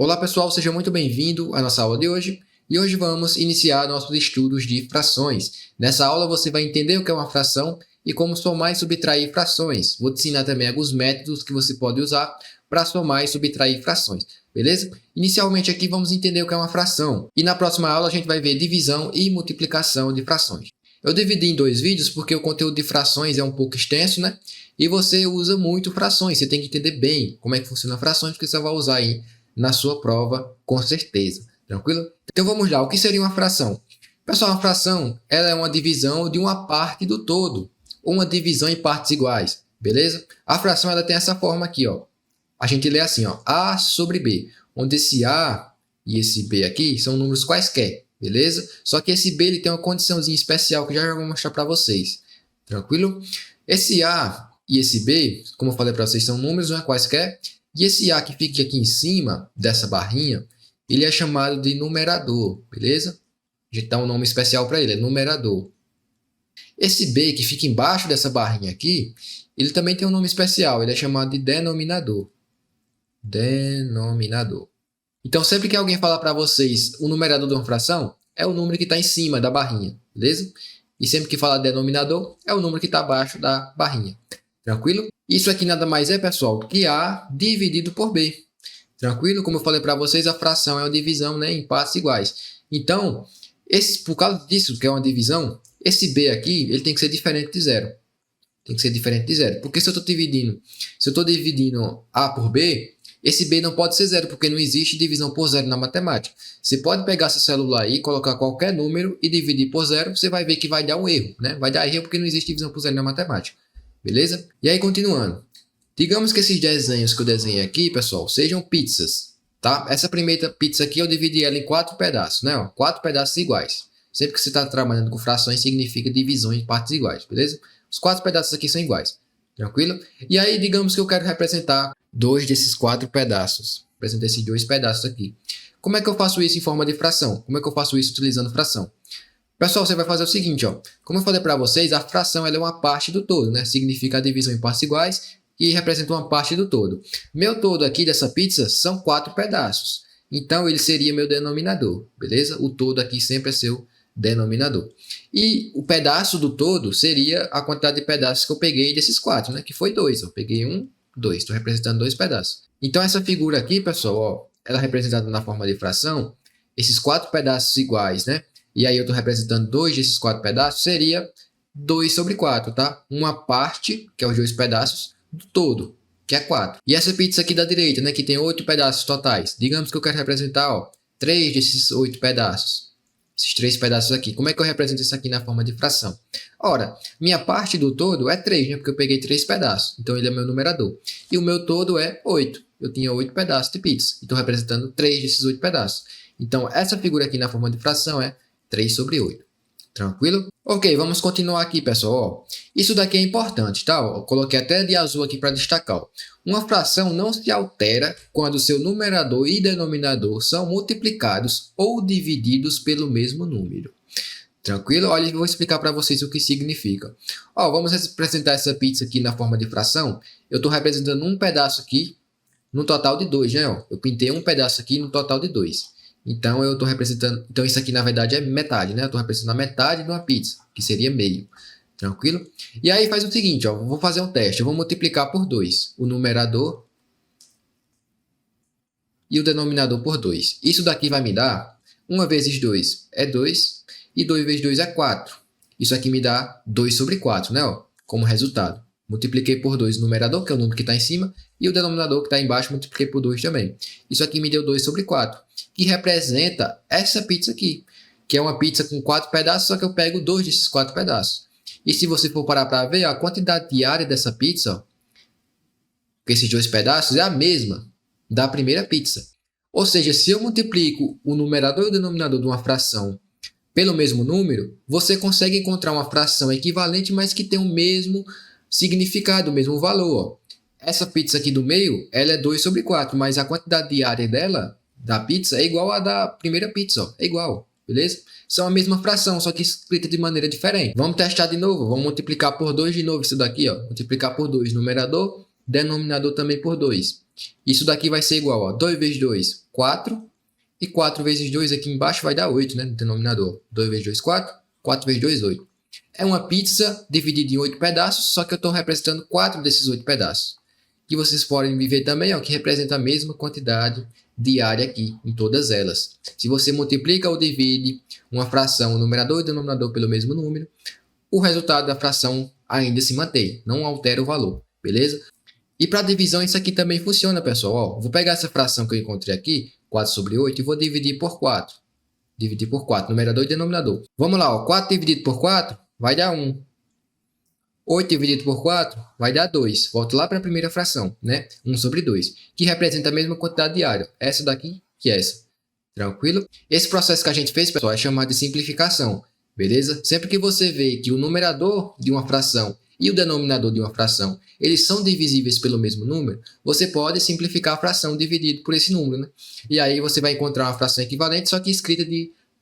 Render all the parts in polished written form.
Olá pessoal, seja muito bem-vindo à nossa aula de hoje. E hoje vamos iniciar nossos estudos de frações. Nessa aula você vai entender o que é uma fração e como somar e subtrair frações. Vou te ensinar também alguns métodos que você pode usar para somar e subtrair frações, beleza? Inicialmente aqui vamos entender o que é uma fração. E na próxima aula a gente vai ver divisão e multiplicação de frações. Eu dividi em dois vídeos porque o conteúdo de frações é um pouco extenso, né? E você usa muito frações, você tem que entender bem como é que funciona frações, porque você vai usar aí na sua prova, com certeza. Tranquilo? Então vamos lá, o que seria uma fração? Pessoal, uma fração ela é uma divisão de uma parte do todo, ou uma divisão em partes iguais, beleza? A fração ela tem essa forma aqui, ó. A gente lê assim, ó, A sobre B, onde esse A e esse B aqui são números quaisquer, beleza? Só que esse B ele tem uma condiçãozinha especial que já vou mostrar para vocês, tranquilo? Esse A e esse B, como eu falei para vocês, são números, não é quaisquer. E esse A que fica aqui em cima dessa barrinha, ele é chamado de numerador, beleza? A gente dá um nome especial para ele, é numerador. Esse B que fica embaixo dessa barrinha aqui, ele também tem um nome especial, ele é chamado de denominador. Denominador. Então, sempre que alguém falar para vocês o numerador de uma fração, é o número que está em cima da barrinha, beleza? E sempre que falar denominador, é o número que está abaixo da barrinha. Tranquilo? Isso aqui nada mais é, pessoal, que A dividido por B. Tranquilo? Como eu falei para vocês, a fração é uma divisão, né, em partes iguais. Então, por causa disso, que é uma divisão, esse B aqui ele tem que ser diferente de zero. Tem que ser diferente de zero. Porque se eu estou dividindo A por B, esse B não pode ser zero, porque não existe divisão por zero na matemática. Você pode pegar seu celular aí, colocar qualquer número e dividir por zero, você vai ver que vai dar um erro, né? Vai dar erro porque não existe divisão por zero na matemática. Beleza? E aí, continuando. Digamos que esses desenhos que eu desenhei aqui, pessoal, sejam pizzas, tá? Essa primeira pizza aqui eu dividi ela em 4 pedaços, né? 4 pedaços iguais. Sempre que você está trabalhando com frações, significa divisão em partes iguais, beleza? Os 4 pedaços aqui são iguais, tranquilo? E aí, digamos que eu quero representar 2 desses 4 pedaços. Representar esses 2 pedaços aqui. Como é que eu faço isso em forma de fração? Como é que eu faço isso utilizando fração? Pessoal, você vai fazer o seguinte, ó. Como eu falei para vocês, a fração ela é uma parte do todo, né? Significa a divisão em partes iguais e representa uma parte do todo. Meu todo aqui dessa pizza são 4 pedaços. Então, ele seria meu denominador, beleza? O todo aqui sempre é seu denominador. E o pedaço do todo seria a quantidade de pedaços que eu peguei desses 4, né? Que foi 2. Eu peguei 1, 2. Estou representando 2 pedaços. Então, essa figura aqui, pessoal, ó, ela é representada na forma de fração. Esses 4 pedaços iguais, né? E aí eu estou representando 2 desses 4 pedaços, seria 2 sobre 4, tá? Uma parte, que é os 2 pedaços, do todo, que é 4. E essa pizza aqui da direita, né, que tem 8 pedaços totais. Digamos que eu quero representar, ó, 3 desses 8 pedaços. Esses 3 pedaços aqui. Como é que eu represento isso aqui na forma de fração? Ora, minha parte do todo é 3, né? Porque eu peguei 3 pedaços. Então, ele é meu numerador. E o meu todo é 8. Eu tinha 8 pedaços de pizza. Estou representando 3 desses 8 pedaços. Então, essa figura aqui na forma de fração é 3 sobre 8. Tranquilo? Ok, vamos continuar aqui, pessoal. Ó, isso daqui é importante, tá? Eu coloquei até de azul aqui para destacar. Ó. Uma fração não se altera quando seu numerador e denominador são multiplicados ou divididos pelo mesmo número. Tranquilo? Olha, eu vou explicar para vocês o que significa. Ó, vamos representar essa pizza aqui na forma de fração. Eu estou representando um pedaço aqui no total de 2, né? Ó, eu pintei um pedaço aqui no total de 2. Então, eu estou representando... Então, isso aqui, na verdade, é metade, né? Eu estou representando a metade de uma pizza, que seria meio. Tranquilo? E aí, faz o seguinte, ó. Vou fazer um teste. Eu vou multiplicar por 2 o numerador e o denominador por 2. Isso daqui vai me dar 1 vezes 2 é 2 e 2 vezes 2 é 4. Isso aqui me dá 2 sobre 4, né? Ó, como resultado. Multipliquei por 2 o numerador, que é o número que está em cima, e o denominador que está embaixo, multipliquei por 2 também. Isso aqui me deu 2 sobre 4, que representa essa pizza aqui, que é uma pizza com 4 pedaços, só que eu pego 2 desses 4 pedaços. E se você for parar para ver, ó, a quantidade diária dessa pizza, ó, com esses 2 pedaços, é a mesma da primeira pizza. Ou seja, se eu multiplico o numerador e o denominador de uma fração pelo mesmo número, você consegue encontrar uma fração equivalente, mas que tem o mesmo significado, o mesmo valor. Ó. Essa pizza aqui do meio, ela é 2 sobre 4, mas a quantidade diária dela, da pizza, é igual à da primeira pizza. Ó. É igual, beleza? São a mesma fração, só que escrita de maneira diferente. Vamos testar de novo. Vamos multiplicar por 2 de novo isso daqui. Ó. Multiplicar por 2, numerador, denominador também por 2. Isso daqui vai ser igual a 2 vezes 2, 4. E 4 vezes 2 aqui embaixo vai dar 8, né? No denominador. 2 vezes 2, 4. 4 vezes 2, 8. É uma pizza dividida em 8 pedaços, só que eu estou representando 4 desses 8 pedaços. Que vocês podem ver também, ó, que representa a mesma quantidade de área aqui, em todas elas. Se você multiplica ou divide uma fração, o numerador e o denominador pelo mesmo número, o resultado da fração ainda se mantém, não altera o valor, beleza? E para divisão isso aqui também funciona, pessoal. Ó, vou pegar essa fração que eu encontrei aqui, 4 sobre 8, e vou dividir por 4. Dividir por 4, numerador e denominador. Vamos lá, ó, 4 dividido por 4 vai dar 1. 8 dividido por 4 vai dar 2. Volto lá para a primeira fração, né? 1 sobre 2, que representa a mesma quantidade de área. Essa daqui que essa. Tranquilo? Esse processo que a gente fez, pessoal, é chamado de simplificação. Beleza? Sempre que você vê que o numerador de uma fração e o denominador de uma fração, eles são divisíveis pelo mesmo número, você pode simplificar a fração dividido por esse número, né? E aí você vai encontrar uma fração equivalente, só que escrita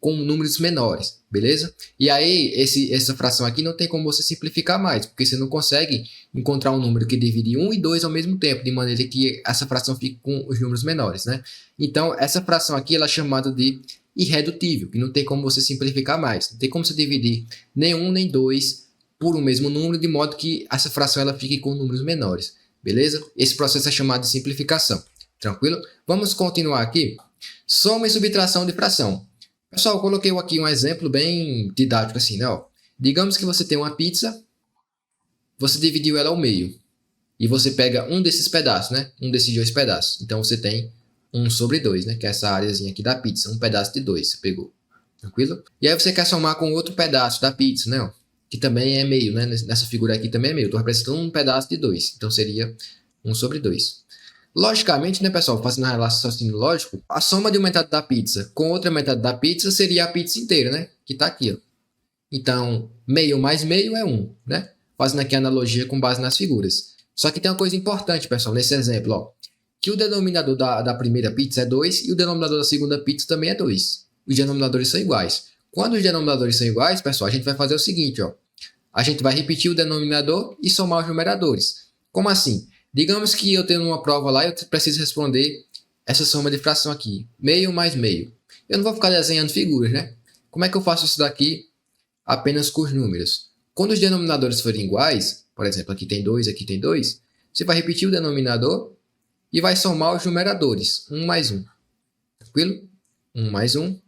com números menores, beleza? E aí, essa fração aqui não tem como você simplificar mais, porque você não consegue encontrar um número que divide 1 e 2 ao mesmo tempo, de maneira que essa fração fique com os números menores, né? Então, essa fração aqui ela é chamada de irredutível, que não tem como você simplificar mais. Não tem como você dividir nem 1 nem 2 por um mesmo número, de modo que essa fração ela fique com números menores, beleza? Esse processo é chamado de simplificação, tranquilo? Vamos continuar aqui. Soma e subtração de fração. Pessoal, eu coloquei aqui um exemplo bem didático assim, né? Ó, digamos que você tem uma pizza, você dividiu ela ao meio, e você pega um desses pedaços, né? Um desses 2 pedaços. Então, você tem 1 sobre 2, né? Que é essa áreazinha aqui da pizza, um pedaço de 2, você pegou, tranquilo? E aí você quer somar com outro pedaço da pizza, né? Ó, que também é meio, né? Nessa figura aqui também é meio. Estou representando um pedaço de 2, então seria 1 sobre 2. Logicamente, né, pessoal, fazendo a raciocínio lógico, a soma de uma metade da pizza com outra metade da pizza seria a pizza inteira, né? Que está aqui, ó. Então, meio mais meio é 1, né? Fazendo aqui a analogia com base nas figuras. Só que tem uma coisa importante, pessoal, nesse exemplo, ó. Que o denominador da primeira pizza é 2 e o denominador da segunda pizza também é 2. Os denominadores são iguais. Quando os denominadores são iguais, pessoal, a gente vai fazer o seguinte, ó. A gente vai repetir o denominador e somar os numeradores. Como assim? Digamos que eu tenho uma prova lá e eu preciso responder essa soma de fração aqui. Meio mais meio. Eu não vou ficar desenhando figuras, né? Como é que eu faço isso daqui apenas com os números? Quando os denominadores forem iguais, por exemplo, aqui tem 2, aqui tem 2, você vai repetir o denominador e vai somar os numeradores. 1 mais 1. Tranquilo? 1 mais 1.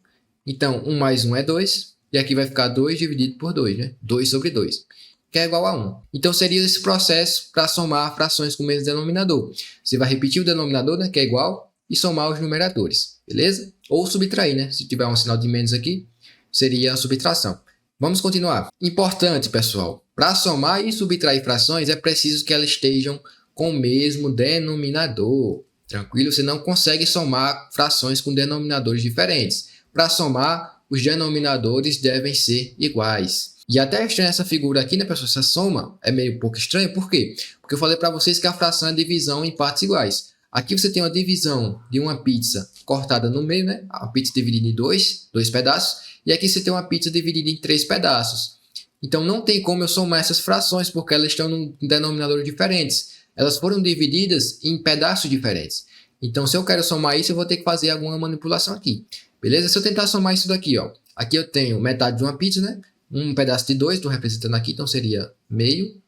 Então, 1 mais 1 é 2. E aqui vai ficar 2 dividido por 2, né? 2 sobre 2. Que é igual a 1. Então, seria esse processo para somar frações com o mesmo denominador. Você vai repetir o denominador, né, que é igual, e somar os numeradores, beleza? Ou subtrair, né? Se tiver um sinal de menos aqui, seria a subtração. Vamos continuar. Importante, pessoal, para somar e subtrair frações, é preciso que elas estejam com o mesmo denominador. Tranquilo? Você não consegue somar frações com denominadores diferentes. Para somar, os denominadores devem ser iguais. E até estranho essa figura aqui, né, pessoal? Essa soma é meio pouco estranha. Por quê? Porque eu falei para vocês que a fração é divisão em partes iguais. Aqui você tem uma divisão de uma pizza cortada no meio, né? A pizza dividida em dois pedaços. E aqui você tem uma pizza dividida em 3 pedaços. Então não tem como eu somar essas frações, porque elas estão em denominadores diferentes. Elas foram divididas em pedaços diferentes. Então, se eu quero somar isso, eu vou ter que fazer alguma manipulação aqui. Beleza? Se eu tentar somar isso daqui, ó. Aqui eu tenho metade de uma pizza, né? Um pedaço de 2, estou representando aqui, então seria meio,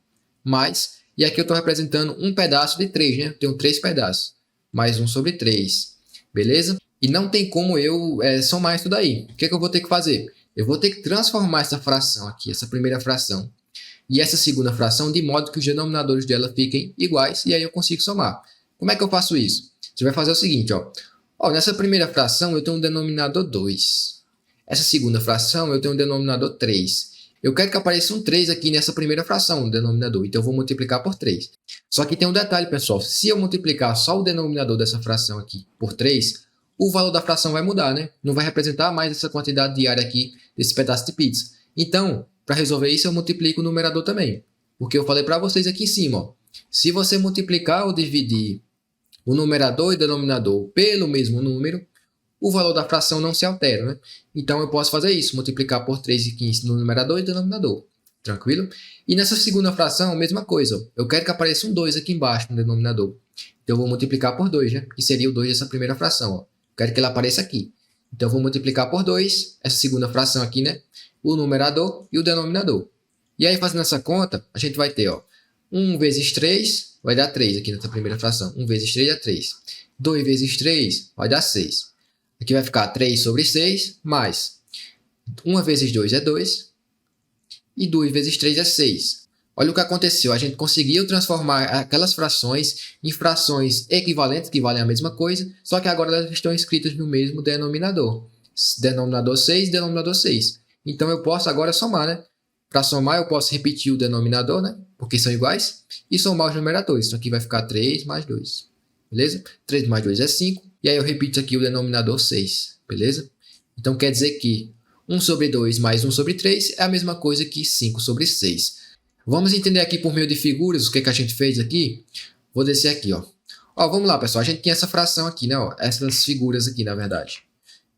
mais. E aqui eu estou representando um pedaço de 3, né? Eu tenho 3 pedaços, mais 1 sobre 3. Beleza? E não tem como eu somar isso daí. O que eu vou ter que fazer? Eu vou ter que transformar essa fração aqui, essa primeira fração, e essa segunda fração, de modo que os denominadores dela fiquem iguais, e aí eu consigo somar. Como é que eu faço isso? Você vai fazer o seguinte, ó. Nessa primeira fração eu tenho um denominador 2. Essa segunda fração eu tenho um denominador 3. Eu quero que apareça um 3 aqui nessa primeira fração, o denominador. Então eu vou multiplicar por 3. Só que tem um detalhe, pessoal. Se eu multiplicar só o denominador dessa fração aqui por 3, o valor da fração vai mudar, né? Não vai representar mais essa quantidade diária aqui desse pedaço de pizza. Então, para resolver isso, eu multiplico o numerador também. Porque eu falei para vocês aqui em cima, ó. Se você multiplicar ou dividir o numerador e o denominador pelo mesmo número, o valor da fração não se altera, né? Então, eu posso fazer isso, multiplicar por 3 e 15 no numerador e denominador. Tranquilo? E nessa segunda fração, a mesma coisa. Eu quero que apareça um 2 aqui embaixo no denominador. Então eu vou multiplicar por 2, né? Que seria o 2 dessa primeira fração, ó. Quero que ele apareça aqui. Então eu vou multiplicar por 2, essa segunda fração aqui, né? O numerador e o denominador. E aí, fazendo essa conta, a gente vai ter, ó, 1 vezes 3 vai dar 3 aqui nessa primeira fração. 1 vezes 3 dá 3. 2 vezes 3 vai dar 6. Aqui vai ficar 3 sobre 6, mais 1 vezes 2 é 2. E 2 vezes 3 é 6. Olha o que aconteceu. A gente conseguiu transformar aquelas frações em frações equivalentes, que valem a mesma coisa, só que agora elas estão escritas no mesmo denominador. Denominador 6, denominador 6. Então eu posso agora somar, né? Para somar, eu posso repetir o denominador, né? Porque são iguais. E somar os numeradores. Então aqui vai ficar 3 mais 2. Beleza? 3 mais 2 é 5. E aí eu repito aqui o denominador 6. Beleza? Então quer dizer que 1 sobre 2 mais 1 sobre 3 é a mesma coisa que 5 sobre 6. Vamos entender aqui por meio de figuras o que a gente fez aqui. Vou descer aqui, ó. Ó, vamos lá, pessoal. A gente tinha essa fração aqui, né? Ó, essas figuras aqui, na verdade.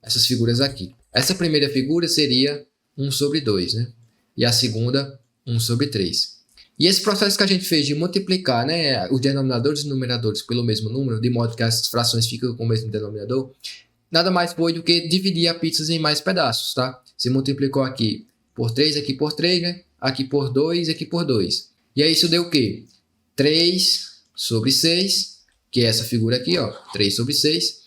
Essas figuras aqui. Essa primeira figura seria 1 sobre 2, né? E a segunda, 1 sobre 3. E esse processo que a gente fez de multiplicar, né, os denominadores e numeradores pelo mesmo número, de modo que as frações ficam com o mesmo denominador, nada mais foi do que dividir a pizza em mais pedaços, tá? Você multiplicou aqui por 3, aqui por 3, né? Aqui por 2, aqui por 2. E aí isso deu o quê? 3 sobre 6, que é essa figura aqui, ó. 3 sobre 6.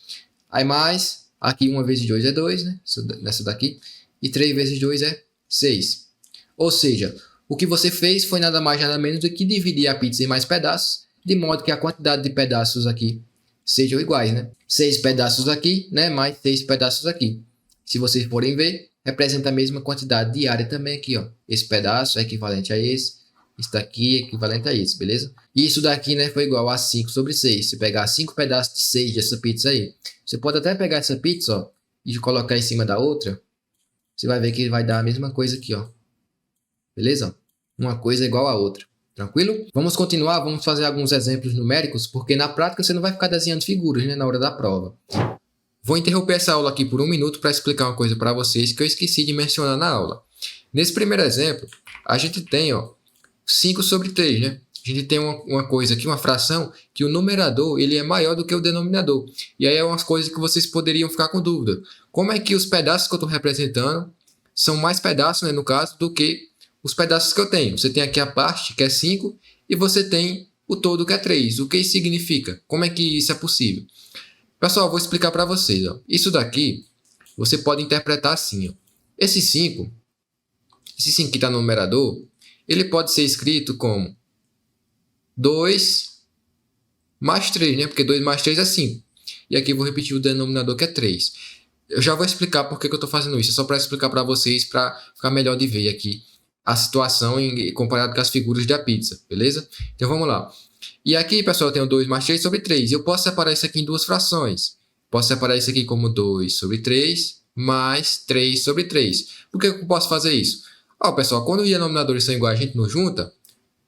Aí mais, aqui 1 vezes 2 é 2, né? Nessa daqui. E 3 vezes 2 é 6. Ou seja, o que você fez foi nada mais nada menos do que dividir a pizza em mais pedaços, de modo que a quantidade de pedaços aqui sejam iguais, né? 6 pedaços aqui, né? Mais 6 pedaços aqui. Se vocês forem ver, representa a mesma quantidade de área também aqui, ó. Esse pedaço é equivalente a esse. Isso daqui é equivalente a esse, beleza? E isso daqui, né, foi igual a 5 sobre 6. Se pegar 5 pedaços de 6 dessa pizza aí, você pode até pegar essa pizza, ó, e colocar em cima da outra. Você vai ver que vai dar a mesma coisa aqui, ó. Beleza? Uma coisa é igual a outra. Tranquilo? Vamos continuar, vamos fazer alguns exemplos numéricos, porque na prática você não vai ficar desenhando figuras, né, na hora da prova. Vou interromper essa aula aqui por 1 minuto para explicar uma coisa para vocês que eu esqueci de mencionar na aula. Nesse primeiro exemplo, a gente tem, ó, 5 sobre 3, né? A gente tem uma coisa aqui, uma fração, que o numerador ele é maior do que o denominador. E aí é umas coisas que vocês poderiam ficar com dúvida. Como é que os pedaços que eu estou representando são mais pedaços, né, no caso, do que os pedaços que eu tenho? Você tem aqui a parte, que é 5, e você tem o todo, que é 3. O que isso significa? Como é que isso é possível? Pessoal, eu vou explicar para vocês. Ó. Isso daqui, você pode interpretar assim. Ó. Esse 5 que está no numerador, ele pode ser escrito como 2 mais 3, né? Porque 2 mais 3 é 5. E aqui eu vou repetir o denominador, que é 3. Eu já vou explicar por que eu estou fazendo isso. É só para explicar para vocês, para ficar melhor de ver aqui a situação comparado com as figuras da pizza, beleza? Então vamos lá. E aqui, pessoal, eu tenho 2 mais 3 sobre 3. Eu posso separar isso aqui em duas frações. Posso separar isso aqui como 2 sobre 3 mais 3 sobre 3. Por que eu posso fazer isso? Ó, pessoal, quando os denominadores são iguais, a gente não junta,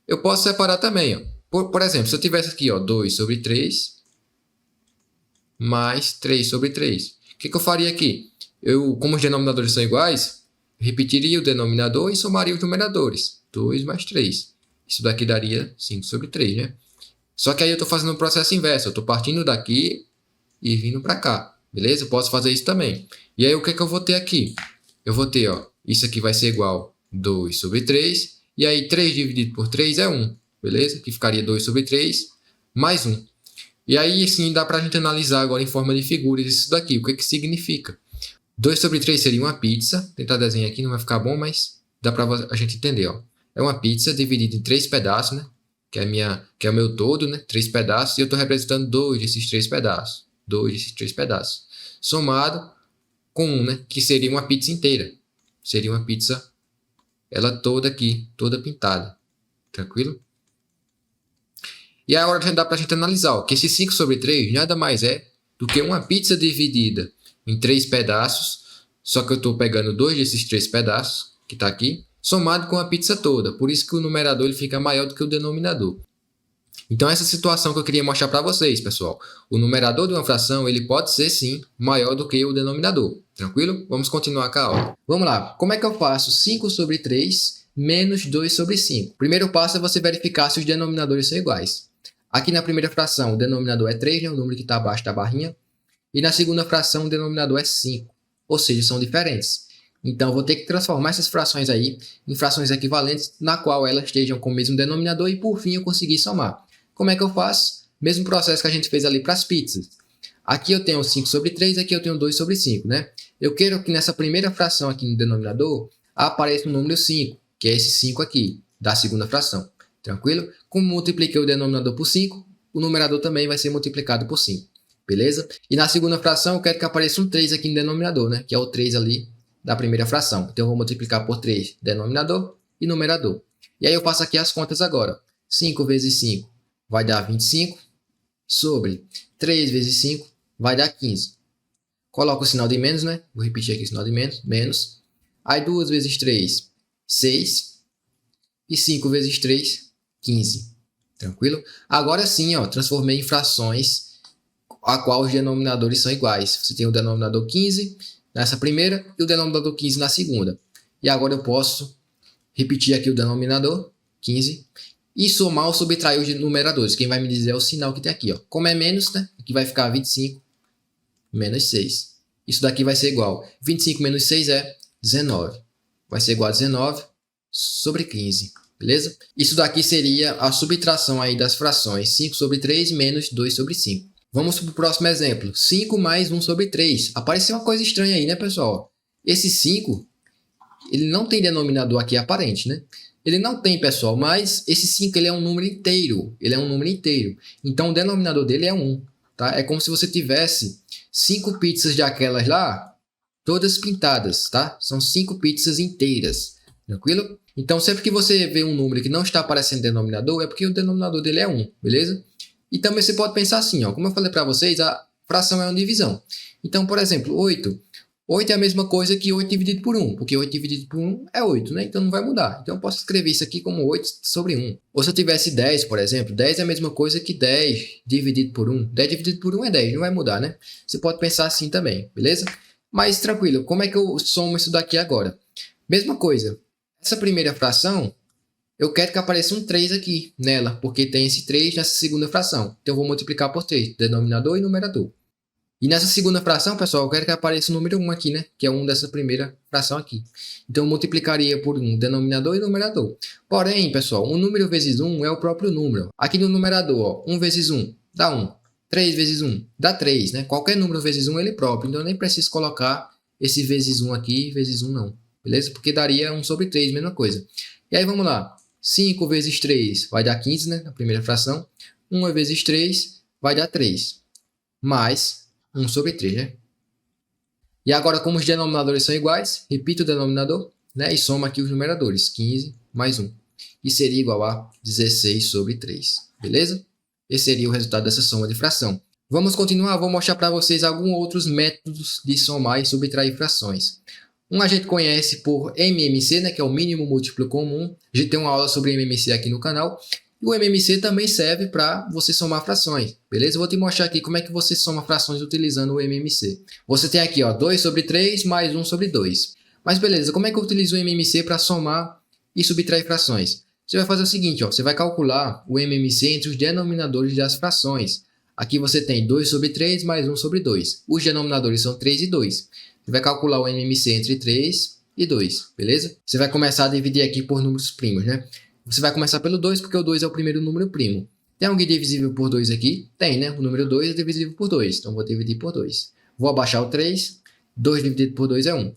eu posso separar também. Ó. Por exemplo, se eu tivesse aqui, ó, 2 sobre 3 mais 3 sobre 3. O que eu faria aqui? Como os denominadores são iguais, repetiria o denominador e somaria os numeradores. 2 mais 3. Isso daqui daria 5 sobre 3, né? Só que aí eu estou fazendo um processo inverso. Eu estou partindo daqui e vindo para cá. Beleza? Eu posso fazer isso também. E aí o que eu vou ter aqui? Eu vou ter, ó, isso aqui vai ser igual a 2 sobre 3. E aí 3 dividido por 3 é 1. Beleza? Que ficaria 2 sobre 3 mais 1. E aí sim dá para a gente analisar agora em forma de figuras isso daqui. O que significa? 2 sobre 3 seria uma pizza. Vou tentar desenhar aqui, não vai ficar bom, mas dá para a gente entender, ó. É uma pizza dividida em 3 pedaços, né? Que é o meu todo, né? 3 pedaços. E eu estou representando 2 desses 3 pedaços. 2 desses 3 pedaços. Somado com 1, né? Que seria uma pizza inteira. Seria uma pizza, ela toda aqui, toda pintada. Tranquilo? E agora já dá para a gente analisar, ó, que esse 5 sobre 3 nada mais é do que uma pizza dividida em 3 pedaços. Só que eu estou pegando 2 desses 3 pedaços, que está aqui, somado com a pizza toda. Por isso que o numerador ele fica maior do que o denominador. Então essa situação que eu queria mostrar para vocês, pessoal. O numerador de uma fração ele pode ser sim maior do que o denominador. Tranquilo? Vamos continuar com a aula. Vamos lá. Como é que eu faço 5 sobre 3 menos 2 sobre 5? Primeiro passo é você verificar se os denominadores são iguais. Aqui na primeira fração, o denominador é 3, né, o número que está abaixo da barrinha. E na segunda fração, o denominador é 5. Ou seja, são diferentes. Então, eu vou ter que transformar essas frações aí em frações equivalentes, na qual elas estejam com o mesmo denominador e, por fim, eu conseguir somar. Como é que eu faço? Mesmo processo que a gente fez ali para as pizzas. Aqui eu tenho 5 sobre 3, aqui eu tenho 2 sobre 5, né? Eu quero que nessa primeira fração aqui no denominador apareça o número 5, que é esse 5 aqui, da segunda fração. Tranquilo? Como multipliquei o denominador por 5, o numerador também vai ser multiplicado por 5. Beleza? E na segunda fração eu quero que apareça um 3 aqui no denominador, né? Que é o 3 ali da primeira fração. Então eu vou multiplicar por 3 denominador e numerador. E aí eu faço aqui as contas agora. 5 vezes 5 vai dar 25 sobre 3 vezes 5 vai dar 15. Coloco o sinal de menos, né? Vou repetir aqui o sinal de menos. Menos. Aí 2 vezes 3, 6. E 5 vezes 3, 15. Tranquilo? Agora sim, ó, transformei em frações a qual os denominadores são iguais. Você tem o denominador 15 nessa primeira e o denominador 15 na segunda. E agora eu posso repetir aqui o denominador, 15, e somar ou subtrair os numeradores. Quem vai me dizer é o sinal que tem aqui. Ó. Como é menos, né? Aqui vai ficar 25 menos 6. Isso daqui vai ser igual. 25 menos 6 é 19. Vai ser igual a 19 sobre 15. Beleza? Isso daqui seria a subtração aí das frações 5 sobre 3 menos 2 sobre 5. Vamos para o próximo exemplo. 5 mais 1 sobre 3. Apareceu uma coisa estranha aí, né, pessoal? Esse 5, ele não tem denominador aqui aparente, né? Ele não tem, pessoal, mas esse 5 ele é um número inteiro. Ele é um número inteiro. Então, o denominador dele é 1. Tá? É como se você tivesse 5 pizzas de aquelas lá, todas pintadas, tá? São 5 pizzas inteiras. Tranquilo? Então, sempre que você vê um número que não está aparecendo denominador, é porque o denominador dele é 1, beleza? E também você pode pensar assim, ó, como eu falei para vocês, a fração é uma divisão. Então, por exemplo, 8. 8 é a mesma coisa que 8 dividido por 1, porque 8 dividido por 1 é 8, né? Então não vai mudar. Então eu posso escrever isso aqui como 8 sobre 1. Ou se eu tivesse 10, por exemplo, 10 é a mesma coisa que 10 dividido por 1. 10 dividido por 1 é 10, não vai mudar, né? Você pode pensar assim também, beleza? Mas tranquilo, como é que eu somo isso daqui agora? Mesma coisa, essa primeira fração, eu quero que apareça um 3 aqui nela, porque tem esse 3 nessa segunda fração. Então eu vou multiplicar por 3, denominador e numerador. E nessa segunda fração, pessoal, eu quero que apareça o número 1 aqui, né? Que é 1 dessa primeira fração aqui. Então eu multiplicaria por 1, denominador e numerador. Porém, pessoal, 1 número vezes 1 é o próprio número. Aqui no numerador, ó, 1 vezes 1 dá 1. 3 vezes 1 dá 3, né? Qualquer número vezes 1 é ele próprio. Então eu nem preciso colocar esse vezes 1 aqui, vezes 1 não. Beleza? Porque daria 1 sobre 3, mesma coisa. E aí vamos lá. 5 vezes 3 vai dar 15, né? Na primeira fração. 1 vezes 3 vai dar 3. Mais 1 sobre 3, né? E agora, como os denominadores são iguais, repito o denominador, né? E soma aqui os numeradores. 15 mais 1. E seria igual a 16 sobre 3. Beleza? Esse seria o resultado dessa soma de fração. Vamos continuar. Vou mostrar para vocês alguns outros métodos de somar e subtrair frações. Um a gente conhece por MMC, né? Que é o mínimo múltiplo comum. A gente tem uma aula sobre MMC aqui no canal. E o MMC também serve para você somar frações, beleza? Eu vou te mostrar aqui como é que você soma frações utilizando o MMC. Você tem aqui, ó, 2 sobre 3 mais 1 sobre 2. Mas beleza, como é que eu utilizo o MMC para somar e subtrair frações? Você vai fazer o seguinte, ó, você vai calcular o MMC entre os denominadores das frações. Aqui você tem 2 sobre 3 mais 1 sobre 2. Os denominadores são 3 e 2. Você vai calcular o MMC entre 3 e 2, beleza? Você vai começar a dividir aqui por números primos, né? Você vai começar pelo 2, porque o 2 é o primeiro número primo. Tem alguém divisível por 2 aqui? Tem, né? O número 2 é divisível por 2. Então, vou dividir por 2. Vou abaixar o 3. 2 dividido por 2 é 1.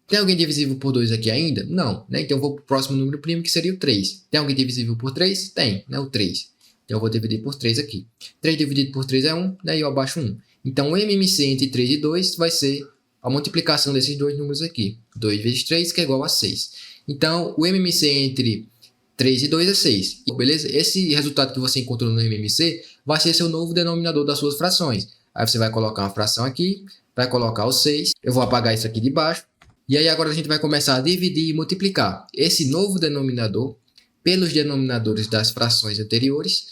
Tem alguém divisível por 2 aqui ainda? Não, né? Então, eu vou para o próximo número primo, que seria o 3. Tem alguém divisível por 3? Tem, né? O 3. Então, eu vou dividir por 3 aqui. 3 dividido por 3 é 1, né? E eu abaixo 1. Então, o MMC entre 3 e 2 vai ser a multiplicação desses dois números aqui. 2 vezes 3, que é igual a 6. Então, o MMC entre 3 e 2 é 6. Beleza? Esse resultado que você encontrou no MMC vai ser seu novo denominador das suas frações. Aí você vai colocar uma fração aqui, vai colocar o 6. Eu vou apagar isso aqui de baixo. E aí agora a gente vai começar a dividir e multiplicar esse novo denominador pelos denominadores das frações anteriores.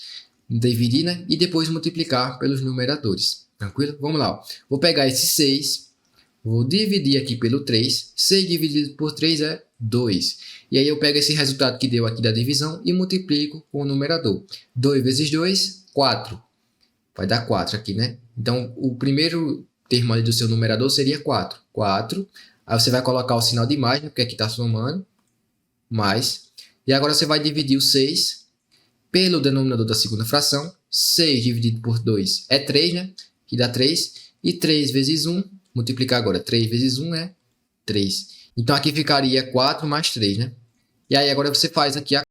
Dividir, né? E depois multiplicar pelos numeradores. Tranquilo? Vamos lá. Ó. Vou pegar esse 6. Vou dividir aqui pelo 3. 6 dividido por 3 é 2. E aí eu pego esse resultado que deu aqui da divisão e multiplico com o numerador. 2 vezes 2 4. Vai dar 4 aqui, né? Então, o primeiro termo ali do seu numerador seria 4. 4. Aí você vai colocar o sinal de mais, né? Porque aqui está somando. Mais. E agora você vai dividir o 6 pelo denominador da segunda fração. 6 dividido por 2 é 3, né? Que dá 3. E 3 vezes 1, multiplicar agora. 3 vezes 1 é 3. Então, aqui ficaria 4 mais 3, né? E aí, agora você faz aqui a